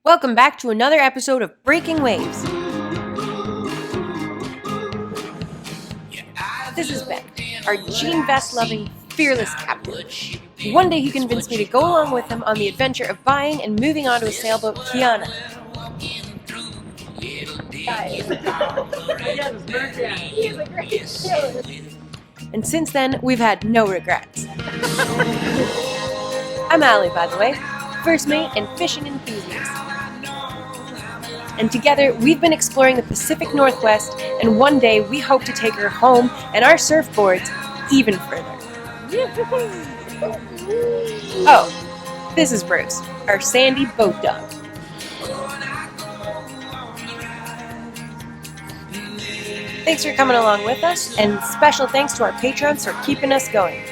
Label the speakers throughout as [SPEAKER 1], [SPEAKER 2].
[SPEAKER 1] Welcome back to another episode of Breaking Waves. This is Ben, our jean vest loving, fearless captain. One day he convinced me to go along with him on the adventure of buying and moving onto a sailboat, Kiana. And since then, we've had no regrets. I'm Allie, by the way, first mate and fishing enthusiast. And together, we've been exploring the Pacific Northwest, and one day we hope to take her home and our surfboards even further. Oh, this is Bruce, our sandy boat dog. Thanks for coming along with us, and special thanks to our patrons for keeping us going.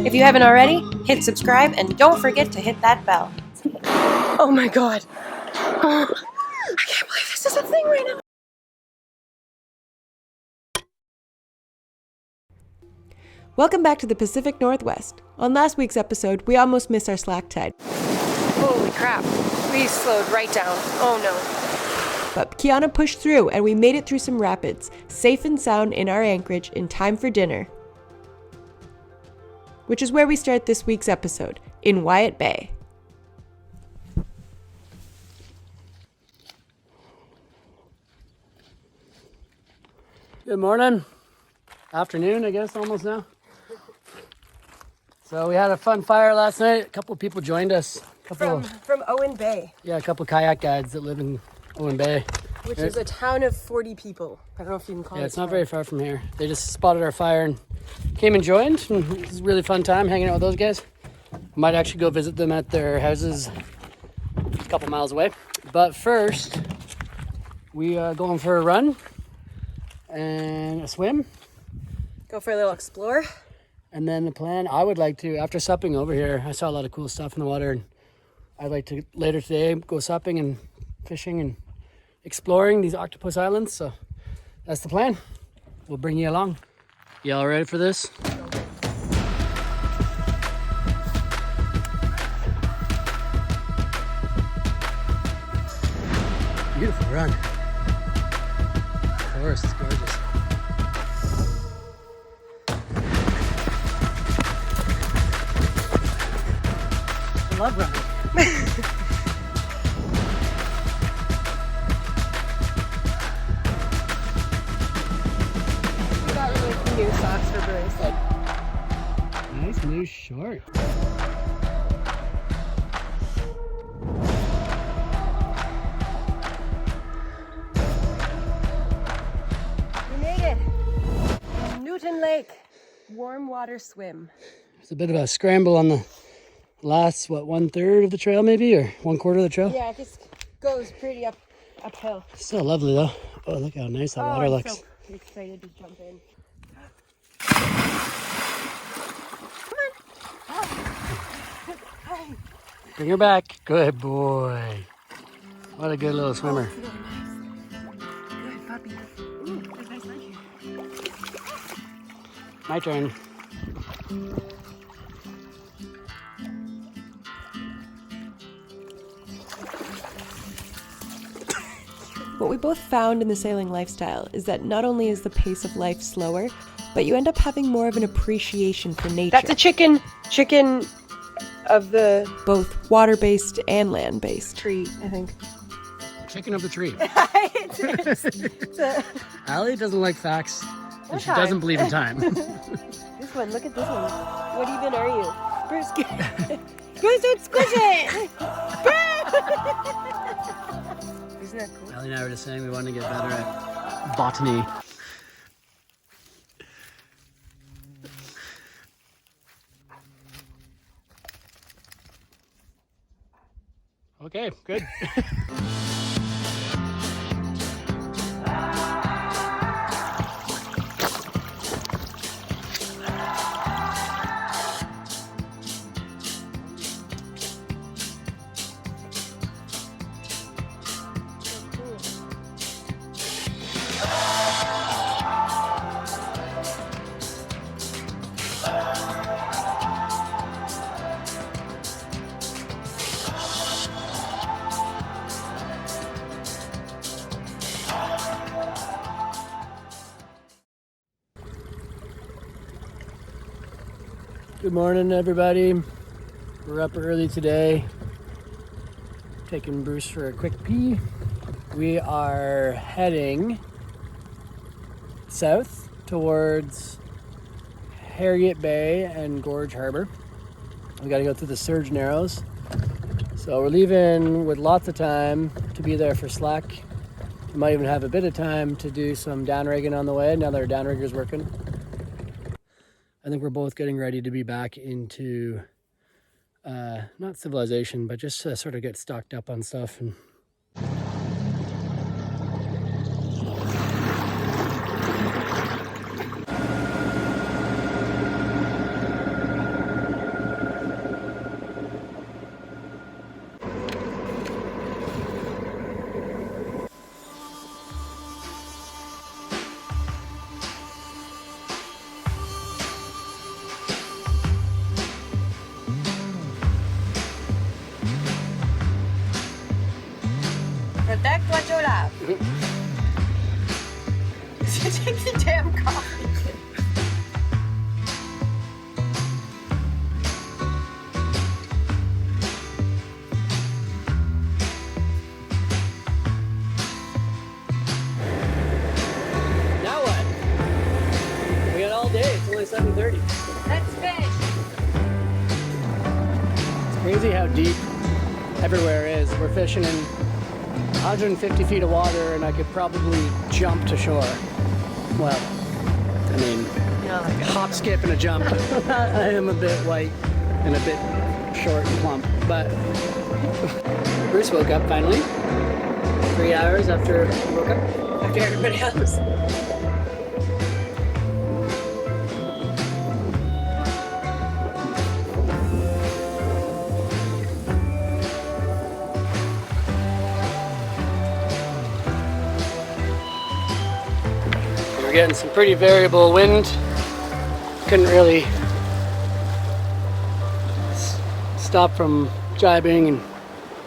[SPEAKER 1] If you haven't already, hit subscribe and don't forget to hit that bell. Oh my god. I can't believe this is a thing right now. Welcome back to the Pacific Northwest. On last week's episode, we almost missed our slack tide. Holy crap. We slowed right down. Oh no. But Kiana pushed through and we made it through some rapids, safe and sound in our anchorage in time for dinner. Which is where we start this week's episode, in Wyatt Bay.
[SPEAKER 2] Good morning. Afternoon, I guess, almost now. So we had a fun fire last night. A couple of people joined us.
[SPEAKER 1] From Owen Bay.
[SPEAKER 2] Yeah, a couple of kayak guides that live in Owen Bay.
[SPEAKER 1] Which is a town of 40 people. I don't know if you can call it.
[SPEAKER 2] Yeah, it's not very far from here. They just spotted our fire and came and joined. And it was a really fun time hanging out with those guys. Might actually go visit them at their houses a couple miles away. But first, we are going for a run and a swim.
[SPEAKER 1] Go for a little explore.
[SPEAKER 2] And then the plan, I would like to, after supping over here, I saw a lot of cool stuff in the water. And I'd like to, later today, go supping and fishing and exploring these octopus islands. So that's the plan. We'll bring you along. Y'all ready for this? Beautiful run. The forest is gorgeous. I love running.
[SPEAKER 1] We got really new socks for Bruce.
[SPEAKER 2] Nice new shorts.
[SPEAKER 1] We made it. Newton Lake. Warm water swim.
[SPEAKER 2] It's a bit of a scramble on the last, 1/3 of the trail maybe, or 1/4 of the trail?
[SPEAKER 1] Yeah, it just goes pretty uphill.
[SPEAKER 2] Still lovely though. Oh, look how nice that water looks.
[SPEAKER 1] So excited to jump in.
[SPEAKER 2] Bring her back. Good boy. What a good little swimmer.
[SPEAKER 1] Good puppy. Ooh, there's nice ledge here.
[SPEAKER 2] My turn.
[SPEAKER 3] What we both found in the sailing lifestyle is that not only is the pace of life slower, but you end up having more of an appreciation for nature.
[SPEAKER 1] That's a chicken of the
[SPEAKER 3] both water-based and land-based.
[SPEAKER 1] tree, I think.
[SPEAKER 2] Chicken of the tree.
[SPEAKER 1] It's
[SPEAKER 2] Allie doesn't like facts, and she
[SPEAKER 1] time.
[SPEAKER 2] doesn't believe in time.
[SPEAKER 1] This one, look at this one. What even are you? Bruce, Bruce, don't squish it! Isn't that cool?
[SPEAKER 2] Allie and I were just saying we want to get better at botany. Okay, good. Good morning, everybody. We're up early today, taking Bruce for a quick pee. We are heading south towards Harriet Bay and Gorge Harbor. We got to go through the Surge Narrows. So we're leaving with lots of time to be there for slack. We might even have a bit of time to do some downrigging on the way now that our downrigger's working. I think we're both getting ready to be back into not civilization, but just to sort of get stocked up on stuff. And
[SPEAKER 1] Protect what you love. Take the damn coffee.
[SPEAKER 2] now what? We got all day. It's only 7:30.
[SPEAKER 1] Let's fish.
[SPEAKER 2] It's crazy how deep everywhere is. We're fishing in 150 feet of water, and I could probably jump to shore. Well, I mean, hop, skip, and a jump. I am a bit white and a bit short and plump, but Bruce woke up finally. 3 hours after he woke up.
[SPEAKER 1] After everybody else.
[SPEAKER 2] We're getting some pretty variable wind. Couldn't really stop from jibing and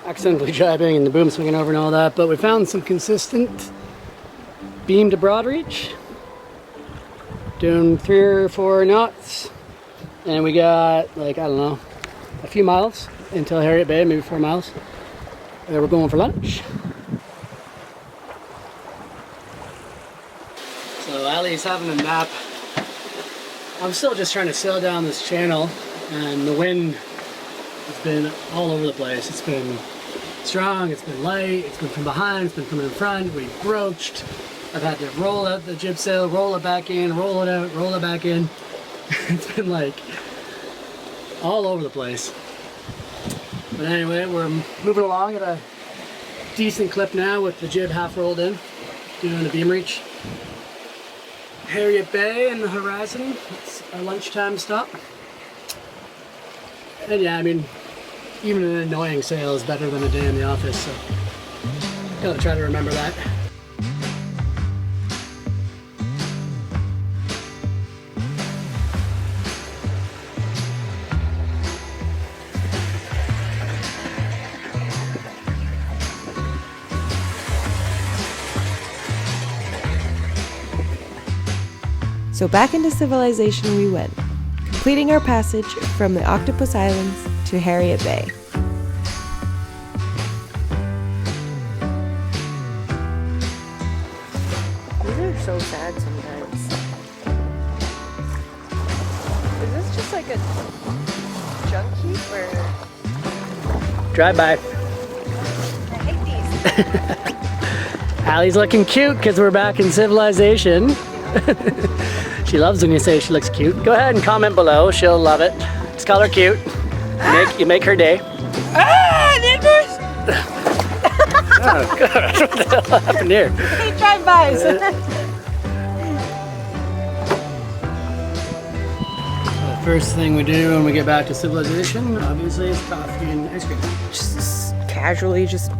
[SPEAKER 2] accidentally jibing and the boom swinging over and all that, but we found some consistent beam to broad reach, doing 3 or 4 knots, and we got like, I don't know, a few miles until Harriet Bay, maybe 4 miles. And then we're going for lunch. So Allie's having a nap. I'm still just trying to sail down this channel, and the wind has been all over the place. It's been strong, it's been light, it's been from behind, it's been coming in front. We broached. I've had to roll out the jib sail, roll it back in, roll it out, roll it back in. It's been like all over the place. But anyway, we're moving along at a decent clip now with the jib half rolled in, doing a beam reach. Harriet Bay in the horizon. It's our lunchtime stop. And yeah, I mean, even an annoying sail is better than a day in the office, so gotta try to remember that.
[SPEAKER 3] So back into civilization we went, completing our passage from the Octopus Islands to Harriet Bay.
[SPEAKER 1] These are so sad sometimes. Is this just like a junk heap or?
[SPEAKER 2] Drive by.
[SPEAKER 1] I hate these.
[SPEAKER 2] Allie's looking cute because we're back in civilization. She loves when you say she looks cute. Go ahead and comment below. She'll love it. Just call her cute. You make her day.
[SPEAKER 1] Ah, neighbors!
[SPEAKER 2] Oh, God. What the hell happened here?
[SPEAKER 1] Hey, drive-bys.
[SPEAKER 2] The first thing we do when we get back to civilization, obviously, is coffee and ice cream.
[SPEAKER 3] Just casually just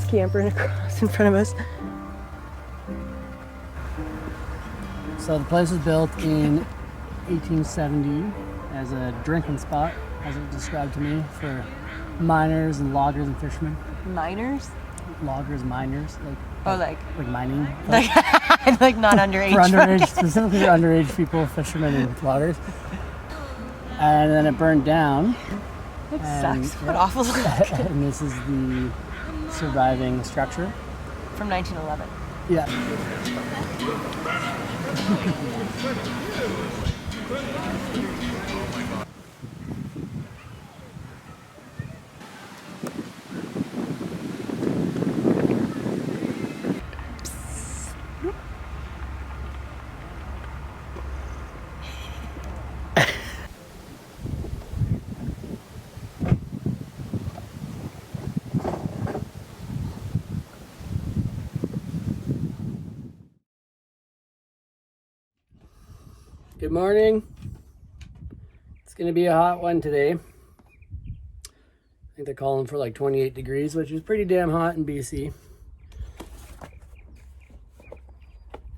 [SPEAKER 3] scampering across in front of us.
[SPEAKER 2] So the place was built in 1870 as a drinking spot, as it was described to me, for miners and loggers and fishermen.
[SPEAKER 3] Minors?
[SPEAKER 2] Loggers, miners,
[SPEAKER 3] Like
[SPEAKER 2] mining.
[SPEAKER 3] like not underage.
[SPEAKER 2] For underage, specifically for underage people, fishermen and loggers. and then it burned down.
[SPEAKER 3] That sucks. What awful luck.
[SPEAKER 2] And this is the surviving structure.
[SPEAKER 3] From 1911.
[SPEAKER 2] Yeah. Good morning. It's gonna be a hot one today. I think they're calling for like 28 degrees, which is pretty damn hot in BC.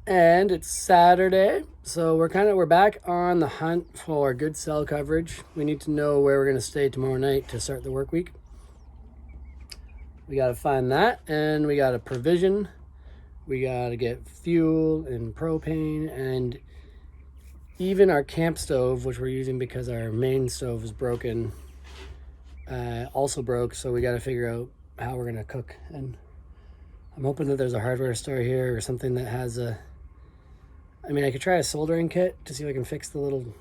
[SPEAKER 2] And it's Saturday, so we're back on the hunt for good cell coverage. We need to know where we're gonna stay tomorrow night to start the work week. We gotta find that, and we gotta provision. We gotta get fuel and propane, and even our camp stove, which we're using because our main stove is broken, also broke, so we got to figure out how we're going to cook. And I'm hoping that there's a hardware store here or something that has I could try a soldering kit to see if I can fix the little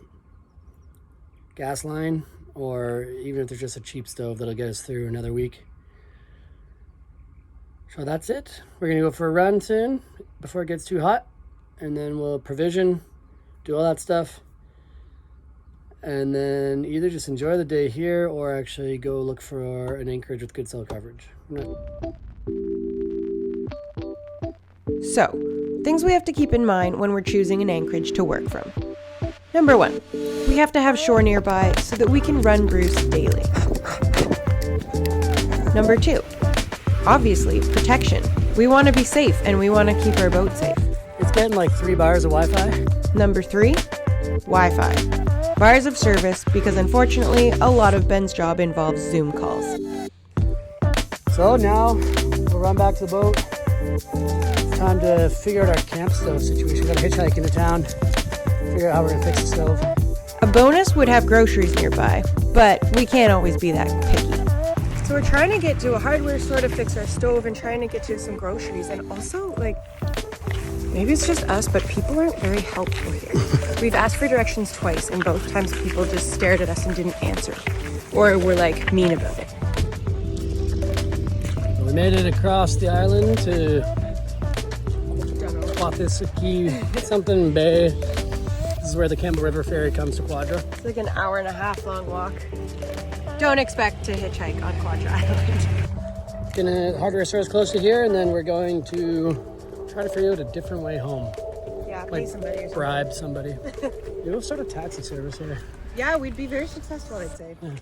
[SPEAKER 2] gas line, or even if there's just a cheap stove that'll get us through another week. So that's it. We're going to go for a run soon before it gets too hot, and then we'll provision, do all that stuff, and then either just enjoy the day here or actually go look for an anchorage with good cell coverage.
[SPEAKER 3] So, things we have to keep in mind when we're choosing an anchorage to work from. Number 1, we have to have shore nearby so that we can run Bruce daily. Number 2, obviously, protection. We want to be safe and we want to keep our boat safe.
[SPEAKER 2] It's getting like 3 bars of Wi-Fi.
[SPEAKER 3] Number 3, Wi-Fi. Bars of service, because unfortunately, a lot of Ben's job involves Zoom calls.
[SPEAKER 2] So now we'll run back to the boat. It's time to figure out our camp stove situation. We've got to hitchhike into town, figure out how we're going to fix the stove.
[SPEAKER 3] A bonus would have groceries nearby, but we can't always be that picky.
[SPEAKER 1] So we're trying to get to a hardware store to fix our stove and trying to get to some groceries. And also, maybe it's just us, but people aren't very helpful here. We've asked for directions twice, and both times people just stared at us and didn't answer. Or were, mean about it.
[SPEAKER 2] We made it across the island to Wapisiski something Bay. This is where the Campbell River Ferry comes to Quadra.
[SPEAKER 1] It's like an hour-and-a-half long walk. Don't expect to hitchhike on Quadra Island.
[SPEAKER 2] Gonna hardware store is close to here, and then we're going to try to figure out a different way home.
[SPEAKER 1] Yeah, pay somebody or something.
[SPEAKER 2] Bribe somebody. We'll start a taxi service here.
[SPEAKER 1] Yeah, we'd be very successful, I'd say.
[SPEAKER 2] Yeah.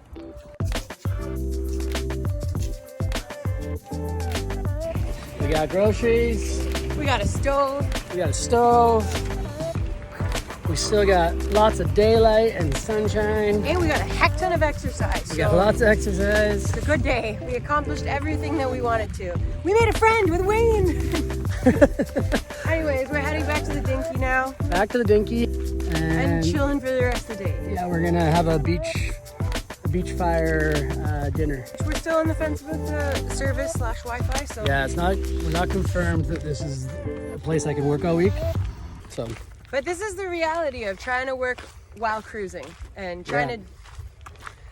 [SPEAKER 2] We got groceries.
[SPEAKER 1] We got a stove.
[SPEAKER 2] We got a stove. We still got lots of daylight and sunshine.
[SPEAKER 1] And we got a heck ton of exercise.
[SPEAKER 2] We got lots of exercise.
[SPEAKER 1] It's a good day. We accomplished everything that we wanted to. We made a friend with Wayne. Anyways, we're heading back to the Dinky now.
[SPEAKER 2] Back to the Dinky.
[SPEAKER 1] And chilling for the rest of the day.
[SPEAKER 2] Yeah, we're gonna have a beach fire dinner.
[SPEAKER 1] We're still on the fence with the service/Wi-Fi, so
[SPEAKER 2] yeah, we're not confirmed that this is a place I can work all week. So.
[SPEAKER 1] But this is the reality of trying to work while cruising and trying to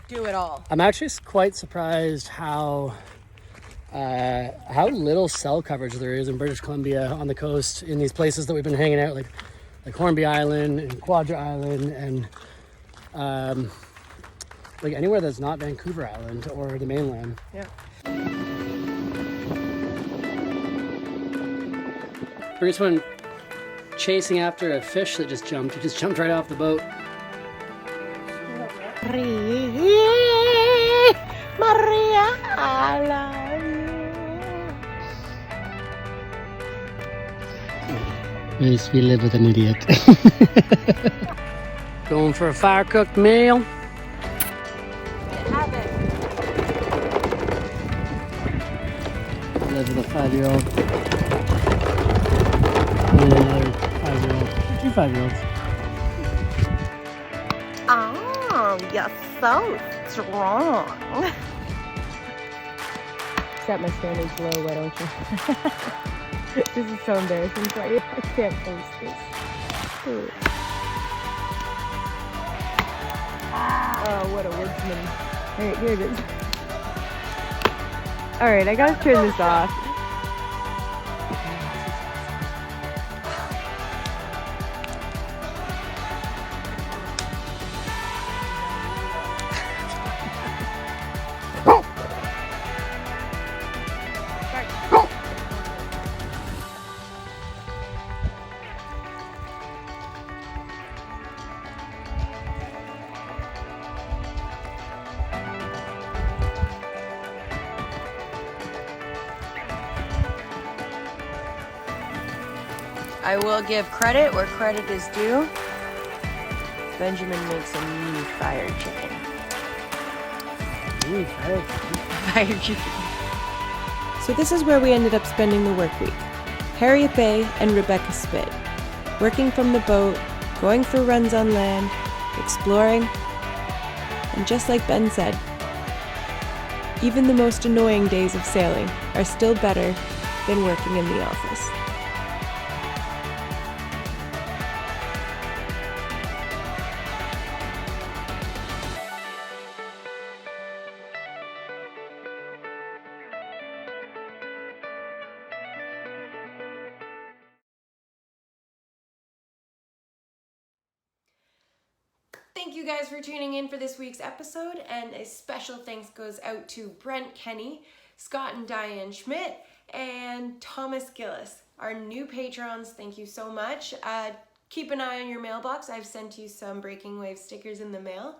[SPEAKER 1] do it all.
[SPEAKER 2] I'm actually quite surprised how little cell coverage there is in British Columbia on the coast in these places that we've been hanging out, like Hornby Island and Quadra Island, and anywhere that's not Vancouver Island or the mainland.
[SPEAKER 1] Yeah.
[SPEAKER 2] We just went chasing after a fish that just jumped. He just jumped right off the boat.
[SPEAKER 1] Maria, I love you.
[SPEAKER 2] Yes, we live with an idiot. Going for a fire-cooked meal.
[SPEAKER 1] Have it.
[SPEAKER 2] Live with a 5-year-old. And another 5-year-old. 2 5-year-olds.
[SPEAKER 1] Oh,
[SPEAKER 4] You're so strong.
[SPEAKER 3] Set my standards low, why don't you? This is so embarrassing for you. I can't post this. Ooh. Oh, what a woodsman. Alright, here it is. Alright, I gotta turn this off. I will give credit where credit is due. Benjamin makes a mean fried chicken. Fried chicken. So this is where we ended up spending the work week. Harriet Bay and Rebecca Spit. Working from the boat, going for runs on land, exploring, and just like Ben said, even the most annoying days of sailing are still better than working in the office. Thank you guys for tuning in for this week's episode, and a special thanks goes out to Brent Kenny, Scott and Diane Schmidt, and Thomas Gillis, our new patrons. Thank you so much. Keep an eye on your mailbox. I've sent you some Breaking Wave stickers in the mail.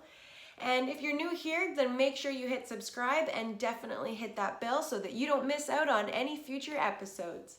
[SPEAKER 3] And if you're new here, then make sure you hit subscribe and definitely hit that bell so that you don't miss out on any future episodes.